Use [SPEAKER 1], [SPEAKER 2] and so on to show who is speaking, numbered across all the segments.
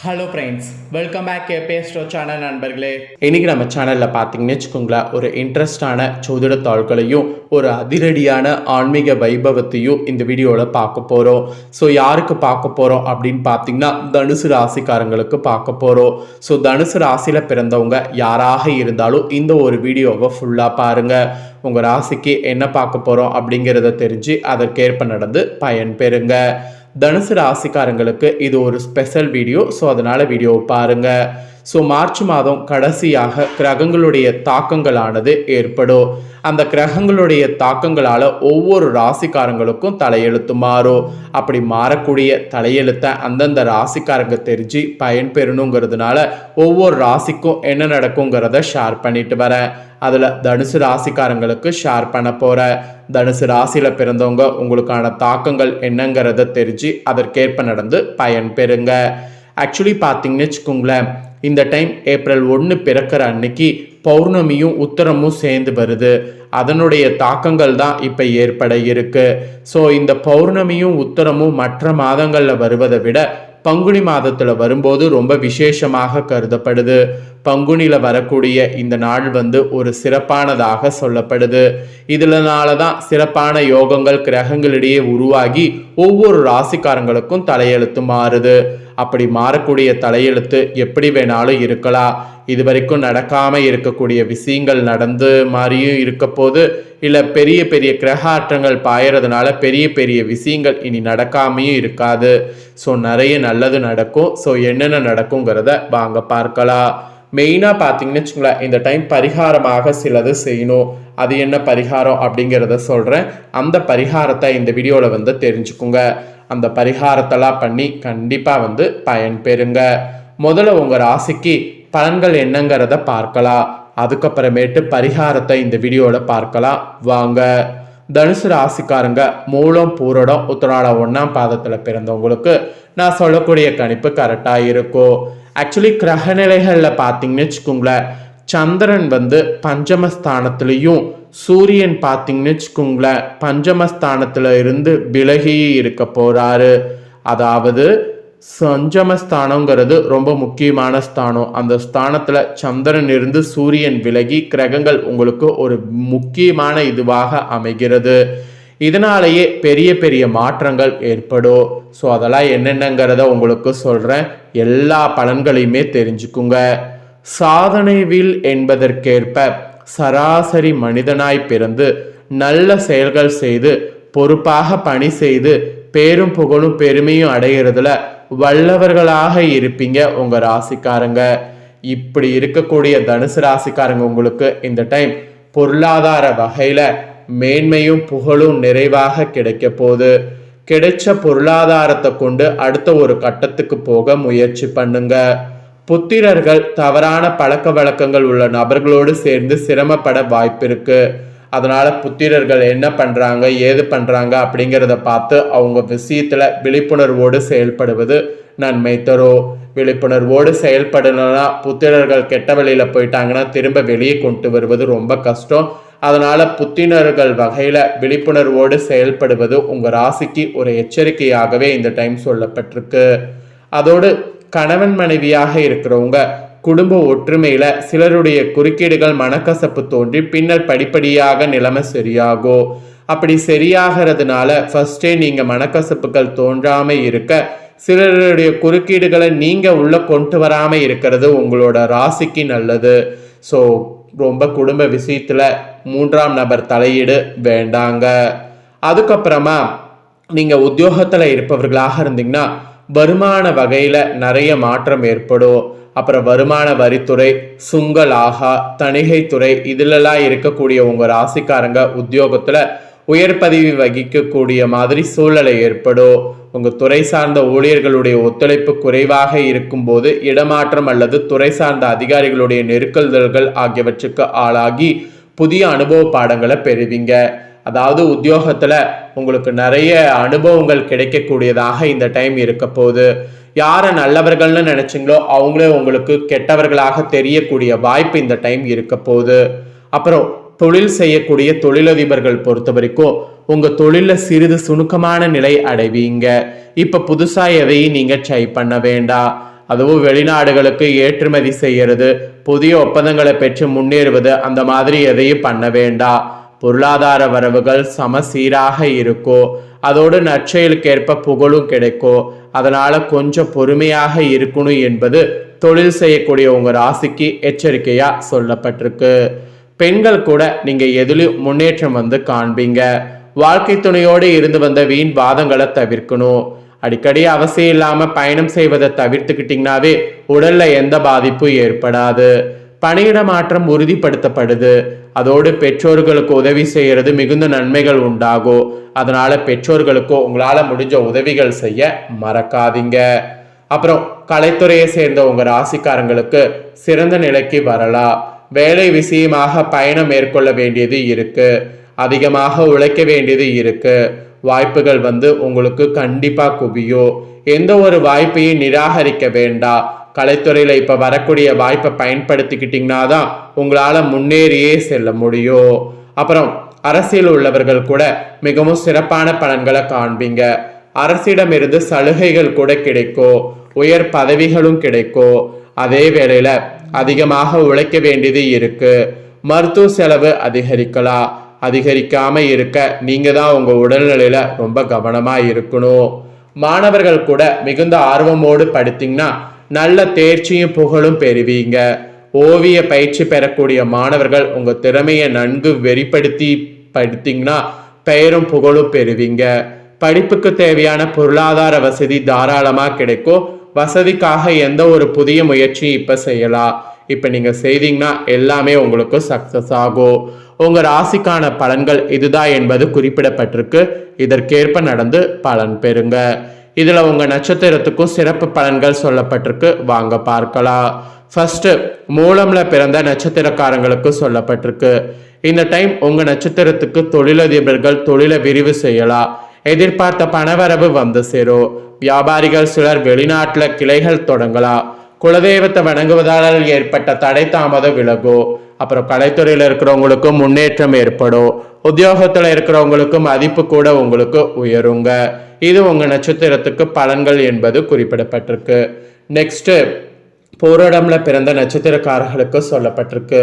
[SPEAKER 1] Hello friends, welcome back கேபிஎஸ்டோ channel நண்பர்களே. இன்றைக்கி நம்ம சேனலில் பார்த்தீங்கன்னு வச்சுக்கோங்களேன், ஒரு இன்ட்ரெஸ்டான சோதிட தாள்களையும் ஒரு அதிரடியான ஆன்மீக வைபவத்தையும் இந்த வீடியோவில் பார்க்க போகிறோம். ஸோ யாருக்கு பார்க்க போகிறோம் அப்படின்னு பார்த்தீங்கன்னா, தனுசு ராசிக்காரங்களுக்கு பார்க்க போகிறோம். ஸோ தனுசு ராசியில் பிறந்தவங்க யாராக இருந்தாலும் இந்த ஒரு வீடியோவை ஃபுல்லாக பாருங்கள். உங்கள் ராசிக்கு என்ன பார்க்க போகிறோம் அப்படிங்கிறத தெரிஞ்சு அதற்கேற்ப நடந்து பயன் பெறுங்க. தனுசு ராசிக்காரங்களுக்கு இது ஒரு ஸ்பெஷல் வீடியோ. ஸோ அதனால் வீடியோவை பாருங்கள். ஸோ மார்ச் மாதம் கடைசியாக கிரகங்களுடைய தாக்கங்களானது ஏற்படும். அந்த கிரகங்களுடைய தாக்கங்களால் ஒவ்வொரு ராசிக்காரங்களுக்கும் தலையெழுத்து மாறும். அப்படி மாறக்கூடிய தலையெழுத்தை அந்தந்த ராசிக்காரங்க தெரிஞ்சு பயன் பெறணுங்கிறதுனால ஒவ்வொரு ராசிக்கும் என்ன நடக்குங்கிறத ஷேர் பண்ணிட்டு வரேன். அதில் தனுசு ராசிக்காரங்களுக்கு ஷேர் பண்ண போகிறேன். தனுசு ராசியில் பிறந்தவங்க உங்களுக்கான தாக்கங்கள் என்னங்கிறத தெரிஞ்சு அதற்கேற்ப நடந்து பயன் பெறுங்க. ஆக்சுவலி பார்த்தீங்கன்னு வச்சுக்கோங்களேன், இந்த டைம் ஏப்ரல் 1 பிறக்கிற அன்னைக்கு பௌர்ணமியும் உத்தரமும் சேர்ந்து வருது. அதனுடைய தாக்கங்கள் தான் இப்போ ஏற்பட இருக்கு. ஸோ இந்த பௌர்ணமியும் உத்தரமும் மற்ற மாதங்களில் வருவதை விட பங்குனி மாதத்தில் வரும்போது ரொம்ப விசேஷமாக கருதப்படுது. பங்குனியில் வரக்கூடிய இந்த நாள் ஒரு சிறப்பானதாக சொல்லப்படுது. இதனால தான் சிறப்பான யோகங்கள் கிரகங்களிடையே உருவாகி ஒவ்வொரு ராசிக்காரங்களுக்கும் தலையெழுத்து மாறுது. அப்படி மாறக்கூடிய தலையெழுத்து எப்படி வேணாலும் இருக்கலாம். இது வரைக்கும் நடக்காமல் இருக்கக்கூடிய விஷயங்கள் நடந்து மாதிரியும் இருக்க போது, இல்லை பெரிய பெரிய கிரகாற்றங்கள் பாயறதுனால பெரிய பெரிய விஷயங்கள் இனி நடக்காமையும் இருக்காது. ஸோ நிறைய நல்லது நடக்கும். ஸோ என்னென்ன நடக்குங்கிறத வாங்க பார்க்கலாம். மெயினாக பார்த்தீங்கன்னு வச்சுங்களேன், இந்த டைம் பரிகாரமாக சிலது செய்யணும். அது என்ன பரிகாரம் அப்படிங்கிறத சொல்கிறேன். அந்த பரிகாரத்தை இந்த வீடியோவில் தெரிஞ்சுக்குங்க. அந்த பரிகாரத்தெல்லாம் பண்ணி கண்டிப்பாக பயன் பெறுங்க. முதல்ல உங்கள் ராசிக்கு பலன்கள் என்னங்கிறத பார்க்கலாம். அதுக்கப்புறமேட்டு பரிகாரத்தை இந்த வீடியோவில் பார்க்கலாம் வாங்க. தனுசு ராசிக்காரங்க மூலம் பூரடம் உத்திராடம் 1ஆம் பாதத்தில் பிறந்தவங்களுக்கு நான் சொல்லக்கூடிய கணிப்பு கரெக்டாக இருக்கும். ஆக்சுவலி கிரகநிலைகளில் பார்த்தீங்கன்னு வச்சுக்கோங்களேன், சந்திரன் பஞ்சமஸ்தானத்துலேயும் சூரியன் பார்த்தீங்கன்னு வச்சுக்கோங்களேன் பஞ்சமஸ்தானத்தில் இருந்து விலகி இருக்க போகிறாரு. அதாவது பஞ்சமஸ்தானங்கிறது ரொம்ப முக்கியமான ஸ்தானம். அந்த ஸ்தானத்தில் சந்திரன் இருந்து சூரியன் விலகி கிரகங்கள் உங்களுக்கு ஒரு முக்கியமான இதுவாக அமைகிறது. இதனாலேயே பெரிய பெரிய மாற்றங்கள் ஏற்படும். ஸோ அதெல்லாம் என்னென்னங்கிறத உங்களுக்கு சொல்கிறேன். எல்லா பலன்களையுமே தெரிஞ்சுக்குங்க. சாதனைவில் என்பதற்கேற்ப சராசரி மனிதனாய் பிறந்து நல்ல செயல்கள் செய்து பொறுப்பாக பணி செய்து பேரும் புகழும் பெருமையும் அடைகிறதுல வல்லவர்களாக இருப்பீங்க உங்கள் ராசிக்காரங்க. இப்படி இருக்கக்கூடிய தனுசு ராசிக்காரங்க உங்களுக்கு இந்த டைம் பொருளாதார வகையில் மேன்மையும் புகழும் நிறைவாக கிடைக்க போகுது. கிடைச்ச பொருளாதாரத்தை கொண்டு அடுத்த ஒரு கட்டத்துக்கு போக முயற்சி பண்ணுங்க. புத்திரர்கள் தவறான பழக்க வழக்கங்கள் உள்ள நபர்களோடு சேர்ந்து சிரமப்பட வாய்ப்பு இருக்கு. அதனால புத்திரர்கள் என்ன பண்றாங்க ஏது பண்றாங்க அப்படிங்கிறத பார்த்து அவங்க விஷயத்துல விழிப்புணர்வோடு செயல்படுவது நன்மை தரும். விழிப்புணர்வோடு செயல்படணும்னா புத்திரர்கள் கெட்ட வழியில போயிட்டாங்கன்னா திரும்ப வெளியே கொண்டு வருவது ரொம்ப கஷ்டம். அதனால புத்திரர்கள் வகையில விழிப்புணர்வோடு செயல்படுவது உங்க ராசிக்கு ஒரு எச்சரிக்கையாகவே இந்த டைம் சொல்லப்பட்டிருக்கு. அதோடு கணவன் மனைவியாக இருக்கிறவங்க குடும்ப ஒற்றுமையில சிலருடைய குறுக்கீடுகள் மனக்கசப்பு தோன்றி பின்னர் படிப்படியாக நிலைமை சரியாகும். அப்படி சரியாகிறதுனால ஃபர்ஸ்டே நீங்க மனக்கசப்புகள் தோன்றாம இருக்க சிலருடைய குறுக்கீடுகளை நீங்க உள்ள கொண்டு வராம இருக்கிறது உங்களோட ராசிக்கு நல்லது. ஸோ ரொம்ப குடும்ப விஷயத்துல 3ஆம் நபர் தலையீடு வேண்டாங்க. அதுக்கப்புறமா நீங்க உத்தியோகத்துல இருப்பவர்களாக இருந்தீங்கன்னா வருமான வகையில நிறைய மாற்றம் ஏற்படும். அப்புறம் வருமான வரித்துறை, சுங்கல் ஆகா, தணிகைத்துறை இதிலெல்லாம் இருக்கக்கூடிய உங்க ராசிக்காரங்க உத்தியோகத்துல உயர் பதவி வகிக்கக்கூடிய மாதிரி சூழ்நிலை ஏற்படும். உங்க துறை சார்ந்த ஊழியர்களுடைய ஒத்துழைப்பு குறைவாக இருக்கும்போது இடமாற்றம் அல்லது துறை சார்ந்த அதிகாரிகளுடைய நெருக்கல்கள் ஆகியவற்றுக்கு ஆளாகி புதிய அனுபவ பாடங்களை பெறுவீங்க. அதாவது உத்தியோகத்துல உங்களுக்கு நிறைய அனுபவங்கள் கிடைக்கக்கூடியதாக இந்த டைம் இருக்க போகுது. யாரை நல்லவர்கள்னு நினைச்சிங்களோ அவங்களே உங்களுக்கு கெட்டவர்களாக தெரியக்கூடிய வாய்ப்பு இந்த டைம் இருக்க போகுது. அப்புறம் தொழில் செய்யக்கூடிய தொழிலதிபர்கள் பொறுத்த வரைக்கும் உங்க தொழில சிறிது சுணுக்கமான நிலை அடைவீங்க. இப்ப புதுசா எதையும் நீங்க ட்ரை பண்ண வேண்டாம். அதுவும் வெளிநாடுகளுக்கு ஏற்றுமதி செய்யறது, புதிய ஒப்பந்தங்களை பெற்று முன்னேறுவது, அந்த மாதிரி எதையும் பண்ண வேண்டாம். பொருளாதார வரவுகள் சமசீராக இருக்கும். அதோடு நற்செயலுக்கேற்ப புகழும் கிடைக்கும். அதனால கொஞ்சம் பொறுமையாக இருக்கணும் என்பது தொழில் செய்யக்கூடிய உங்க ராசிக்கு எச்சரிக்கையா சொல்லப்பட்டிருக்கு. பெண்கள் கூட நீங்க எதிலும் முன்னேற்றம் காண்பீங்க. வாழ்க்கை துணையோடு இருந்து வந்த வீண் வாதங்களை தவிர்க்கணும். அடிக்கடி அவசியம் இல்லாம பயணம் செய்வதை தவிர்த்துக்கிட்டீங்கன்னாவே உடல்ல எந்த பாதிப்பும் ஏற்படாது. பணியிட மாற்றம் உறுதிப்படுத்தப்படுது. அதோடு பெற்றோர்களுக்கு உதவி செய்யறது மிகுந்த நன்மைகள் உண்டாகும். அதனால பெற்றோர்களுக்கு உங்களால முடிஞ்ச உதவிகள் செய்ய மறக்காதீங்க. அப்புறம் கலைத்துறையை சேர்ந்த உங்க ராசிக்காரங்களுக்கு சிறந்த நிலைக்கு வரலாம். வேலை விஷயமாக பயணம் மேற்கொள்ள வேண்டியது இருக்கு. அதிகமாக உழைக்க வேண்டியது இருக்கு. வாய்ப்புகள் உங்களுக்கு கண்டிப்பா குவியும். எந்த ஒரு வாய்ப்பையும் நிராகரிக்க வேண்டாம். கலைத்துறையில இப்ப வரக்கூடிய வாய்ப்பை பயன்படுத்திக்கிட்டீங்கன்னா தான் உங்களால முன்னேறியே செல்ல முடியும். அப்புறம் அரசியல் உள்ளவர்கள் கூட மிகவும் சிறப்பான பலன்களை காண்பீங்க. அரசிடமிருந்து சலுகைகள் கூட கிடைக்கும். உயர் பதவிகளும் கிடைக்கும். அதே வேளையில அதிகமாக உழைக்க வேண்டியது இருக்கு. மருத்துவ செலவு அதிகரிக்கலாம். அதிகரிக்காம இருக்க நீங்க தான் உங்க உடல்நிலையில ரொம்ப கவனமா இருக்கணும். மாணவர்கள் கூட மிகுந்த ஆர்வமோடு படித்தீங்கன்னா நல்ல தேர்ச்சியும் புகழும் பெறுவீங்க. ஓவிய பயிற்சி பெறக்கூடிய மாணவர்கள் உங்க திறமையை நன்கு வெளிப்படுத்தி படித்தீங்கன்னா பெயரும் புகழும் பெறுவீங்க. படிப்புக்கு தேவையான பொருளாதார வசதி தாராளமா கிடைக்கும். வசதிக்காக எந்த ஒரு புதிய முயற்சியும் இப்ப செய்யலாம். இப்ப நீங்க செய்தீங்கன்னா எல்லாமே உங்களுக்கு சக்சஸ் ஆகும். உங்க ராசிக்கான பலன்கள் இதுதான் என்பது குறிப்பிடப்பட்டிருக்கு. இதற்கேற்ப நடந்து பலன் பெறுங்க. இதுல உங்க நட்சத்திரத்துக்கும் சிறப்பு பலன்கள் சொல்லப்பட்டிருக்கு. வாங்க பார்க்கலாம். ஃபர்ஸ்ட் மூலம்ல பிறந்த நட்சத்திரக்காரங்களுக்கு சொல்லப்பட்டிருக்கு. இந்த டைம் உங்க நட்சத்திரத்துக்கு தொழிலதிபர்கள் தொழிலை விரிவு செய்யலாம். எதிர்பார்த்த பணவரவு சேரும். வியாபாரிகள் சிலர் வெளிநாட்டுல கிளைகள் தொடங்கலாம். குலதெய்வத்தை வணங்குவதால் ஏற்பட்ட தடை தாமதம் விலகும். அப்புறம் கலைத்துறையில இருக்கிறவங்களுக்கும் முன்னேற்றம் ஏற்படும். உத்தியோகத்துல இருக்கிறவங்களுக்கு மதிப்பு கூட உங்களுக்கு உயருங்க. இது உங்க நட்சத்திரத்துக்கு பலன்கள் என்பது குறிப்பிடப்பட்டிருக்கு. நெக்ஸ்ட் போராடம்ல பிறந்த நட்சத்திரக்காரர்களுக்கு சொல்லப்பட்டிருக்கு.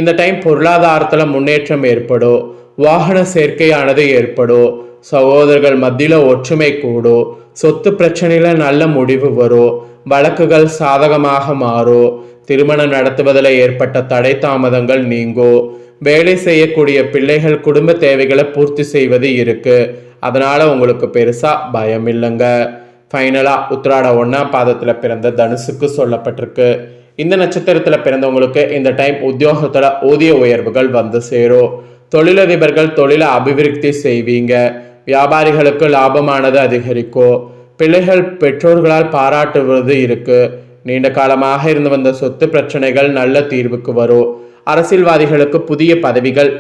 [SPEAKER 1] இந்த டைம் பொருளாதாரத்துல முன்னேற்றம் ஏற்படும். வாகன சேர்க்கையானது ஏற்படும். சகோதரர்கள் மத்தியில ஒற்றுமை கூடும். சொத்து பிரச்சனையில நல்ல முடிவு வரும். வழக்குகள் சாதகமாக மாறும். திருமணம் நடத்துவதில் ஏற்பட்ட தடை தாமதங்கள் நீங்கும். வேலை செய்யக்கூடிய பிள்ளைகள் குடும்ப தேவைகளை பூர்த்தி செய்வது இருக்கு. அதனால உங்களுக்கு பெருசா பயம் இல்லைங்க. ஃபைனலா உத்திராட 1ஆம் பாதத்துல பிறந்த தனுசுக்கு சொல்லப்பட்டிருக்கு. இந்த நட்சத்திரத்துல பிறந்தவங்களுக்கு இந்த டைம் உத்தியோகத்துல ஊதிய உயர்வுகள் சேரும். தொழிலதிபர்கள் தொழிலை அபிவிருத்தி செய்வீங்க. வியாபாரிகளுக்கு லாபமானது அதிகரிக்கும். பிள்ளைகள் பெற்றோர்களால் பாராட்டுவது இருக்கு. நீண்ட காலமாக இருந்து வந்த சொத்து பிரச்சனைகள் நல்ல தீர்வுக்கு வரும். அரசியல்வாதிகளுக்கு புதிய பதவிகள்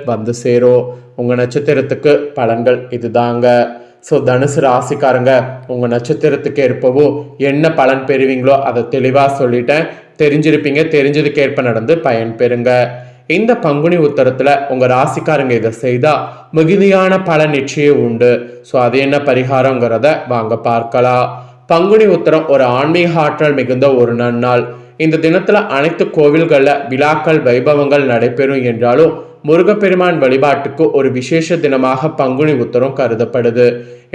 [SPEAKER 1] சேரும். உங்க நட்சத்திரத்துக்கு பலன்கள் இதுதாங்க. ஸோ தனுசு ராசிக்காரங்க உங்க நட்சத்திரத்துக்கு ஏற்பவும் என்ன பலன் பெறுவீங்களோ அதை தெளிவாக சொல்லிட்டேன். தெரிஞ்சிருப்பீங்க. தெரிஞ்சதுக்கு ஏற்ப நடந்து பயன் பெறுங்க. இந்த பங்குனி உத்தரத்துல உங்க ராசிக்காரங்க இதை செய்தா மிகுதியான பலன் நிச்சயம் உண்டு. ஸோ அது என்ன பரிகாரங்கிறத வாங்க பார்க்கலாம். பங்குனி உத்தரம் ஒரு ஆன்மீக ஆற்றல் மிகுந்த ஒரு நன்னாள். இந்த தினத்துல அனைத்து கோவில்கள்ல விழாக்கள் வைபவங்கள் நடைபெறும் என்றாலும் முருகப்பெருமான் வழிபாட்டுக்கு ஒரு விசேஷ தினமாக பங்குனி உத்தரம் கருதப்படுது.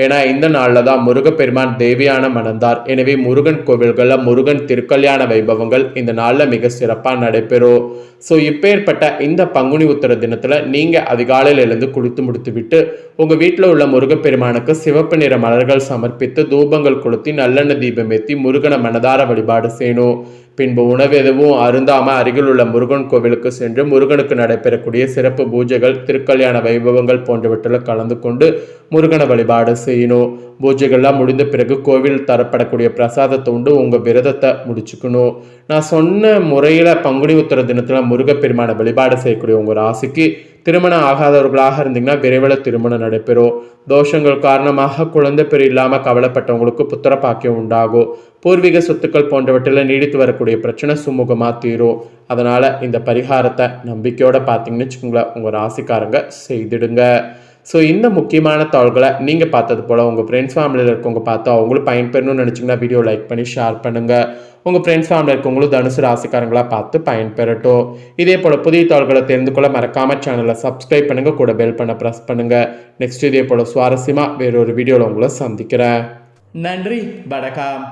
[SPEAKER 1] ஏன்னா இந்த நாள்ல தான் முருகப்பெருமான் தேவியான மணந்தார். எனவே முருகன் கோவில்கள்ல முருகன் திருக்கல்யாண வைபவங்கள் இந்த நாள்ல மிக சிறப்பா நடைபெறும். ஸோ இப்பேற்பட்ட இந்த பங்குனி உத்தர தினத்துல நீங்க அதிகாலையில எழுந்து குளித்து முடித்து விட்டு உங்க வீட்டில் உள்ள முருகப்பெருமானுக்கு சிவப்பு நிற மலர்கள் சமர்ப்பித்து தூபங்கள் கொளுத்தி நல்லெண்ணெய் தீபம் ஏற்றி முருகனை மனதார வழிபாடு செய்யணும். பின்பு உணவு எதுவும் அருந்தாம அருகில் உள்ள முருகன் கோவிலுக்கு சென்று முருகனுக்கு நடைபெறக்கூடிய சிறப்பு பூஜைகள் திருக்கல்யாண வைபவங்கள் போன்றவற்றில் கலந்து கொண்டு முருகனை வழிபாடு செய்யணும். பூஜைகள்லாம் முடிந்த பிறகு கோவில் தரப்படக்கூடிய பிரசாதத்தை உண்டு உங்க விரதத்தை முடிச்சுக்கணும். நான் சொன்ன முறையில பங்குனி உத்தர தினத்துல முருகப்பெருமான வழிபாடு செய்யக்கூடிய உங்க ராசிக்கு திருமணம் ஆகாதவர்களாக இருந்தீங்கன்னா விரைவில் திருமணம் நடைபெறும். தோஷங்கள் காரணமாக குழந்தை பெரு இல்லாமல் கவலைப்பட்டவங்களுக்கு புத்திர பாக்கியம் உண்டாகும். பூர்வீக சொத்துக்கள் போன்றவற்றில் நீடித்து வரக்கூடிய பிரச்சனை சுமூகமாக தீரும். அதனால் இந்த பரிகாரத்தை நம்பிக்கையோடு பார்த்தீங்கன்னு வச்சுக்கோங்களேன், உங்கள் ராசிக்காரங்க செய்திடுங்க. ஸோ இந்த முக்கியமான தாள்களை நீங்கள் பார்த்தது போல் உங்கள் ஃப்ரெண்ட்ஸ் ஃபேமிலியில் இருக்கவங்க பார்த்து அவங்களும் பயன்பெறணும்னு நினச்சிங்கன்னா வீடியோ லைக் பண்ணி ஷேர் பண்ணுங்கள். உங்கள் ஃப்ரெண்ட்ஸ் ஃபேமிலியில் இருக்கவங்களும் தனுசு ராசிக்காரங்களாக பார்த்து பயன்பெறட்டும். இதே போல் புதிய தாள்களை தெரிந்து கொள்ள மறக்காமல் சேனலை சப்ஸ்கிரைப் பண்ணுங்கள், கூட பெல் பண்ண ப்ரெஸ் பண்ணுங்கள். நெக்ஸ்ட் இதே போல் சுவாரஸ்யமாக வேறொரு வீடியோவில் உங்களை சந்திக்கிறேன். நன்றி, வணக்கம்.